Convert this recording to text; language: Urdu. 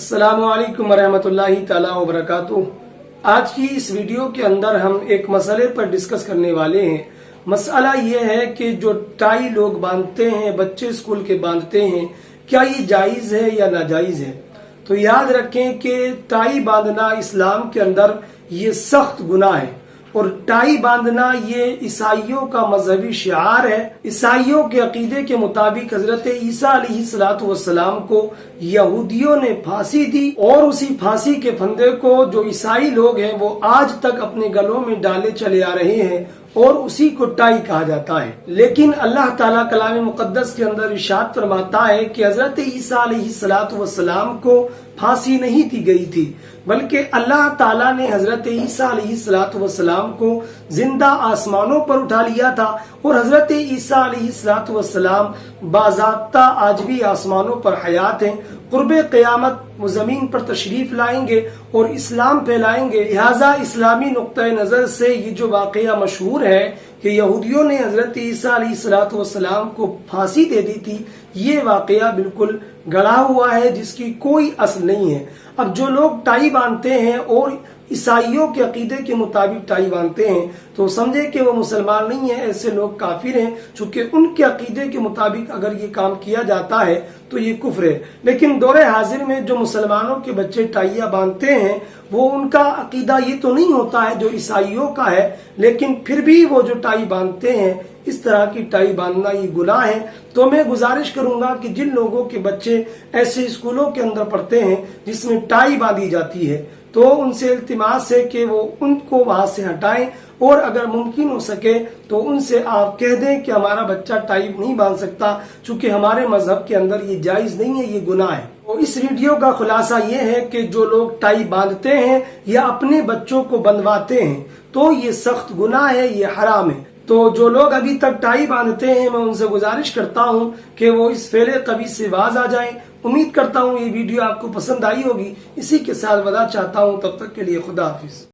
السلام علیکم ورحمۃ اللہ تعالی وبرکاتہ۔ آج کی اس ویڈیو کے اندر ہم ایک مسئلے پر ڈسکس کرنے والے ہیں۔ مسئلہ یہ ہے کہ جو ٹائی لوگ باندھتے ہیں، بچے اسکول کے باندھتے ہیں، کیا یہ جائز ہے یا ناجائز ہے؟ تو یاد رکھیں کہ ٹائی باندھنا اسلام کے اندر یہ سخت گناہ ہے، اور ٹائی باندھنا یہ عیسائیوں کا مذہبی شعار ہے۔ عیسائیوں کے عقیدے کے مطابق حضرت عیسیٰ علیہ السلام کو یہودیوں نے پھانسی دی، اور اسی پھانسی کے پھندے کو جو عیسائی لوگ ہیں وہ آج تک اپنے گلوں میں ڈالے چلے آ رہے ہیں، اور اسی کو ٹائی کہا جاتا ہے۔ لیکن اللہ تعالیٰ کلام مقدس کے اندر ارشاد فرماتا ہے کہ حضرت عیسیٰ علیہ السلام کو پھانسی نہیں دی گئی تھی، بلکہ اللہ تعالیٰ نے حضرت عیسیٰ علیہ السلام کو زندہ آسمانوں پر اٹھا لیا تھا، اور حضرت عیسیٰ علیہ السلام باضابطہ آج بھی آسمانوں پر حیات ہیں۔ قرب قیامت وہ زمین پر تشریف لائیں گے اور اسلام پھیلائیں گے۔ لہٰذا اسلامی نقطہ نظر سے یہ جو واقعہ مشہور ہے کہ یہودیوں نے حضرت عیسیٰ علیہ السلام کو پھانسی دے دی تھی، یہ واقعہ بالکل گڑھا ہوا ہے، جس کی کوئی اصل نہیں ہے۔ اب جو لوگ ٹائی باندھتے ہیں اور عیسائیوں کے عقیدے کے مطابق ٹائی باندھتے ہیں تو سمجھے کہ وہ مسلمان نہیں ہیں، ایسے لوگ کافر ہیں، چونکہ ان کے عقیدے کے مطابق اگر یہ کام کیا جاتا ہے تو یہ کفر ہے۔ لیکن دور حاضر میں جو مسلمانوں کے بچے ٹائیاں باندھتے ہیں وہ ان کا عقیدہ یہ تو نہیں ہوتا ہے جو عیسائیوں کا ہے، لیکن پھر بھی وہ جو ٹائی باندھتے ہیں، اس طرح کی ٹائی باندھنا یہ گناہ ہے۔ تو میں گزارش کروں گا کہ جن لوگوں کے بچے ایسے اسکولوں کے اندر پڑھتے ہیں جس میں ٹائی باندھی جاتی ہے، تو ان سے التماس ہے کہ وہ ان کو وہاں سے ہٹائیں، اور اگر ممکن ہو سکے تو ان سے آپ کہہ دیں کہ ہمارا بچہ ٹائی نہیں باندھ سکتا، چونکہ ہمارے مذہب کے اندر یہ جائز نہیں ہے، یہ گناہ ہے۔ تو اس ویڈیو کا خلاصہ یہ ہے کہ جو لوگ ٹائی باندھتے ہیں یا اپنے بچوں کو بندھواتے ہیں تو یہ سخت گناہ ہے، یہ حرام ہے۔ تو جو لوگ ابھی تک ٹائی باندھتے ہیں میں ان سے گزارش کرتا ہوں کہ وہ اس فعل قبیح سے باز آ جائیں۔ امید کرتا ہوں یہ ویڈیو آپ کو پسند آئی ہوگی۔ اسی کے ساتھ وداع چاہتا ہوں، تب تک کے لیے خدا حافظ۔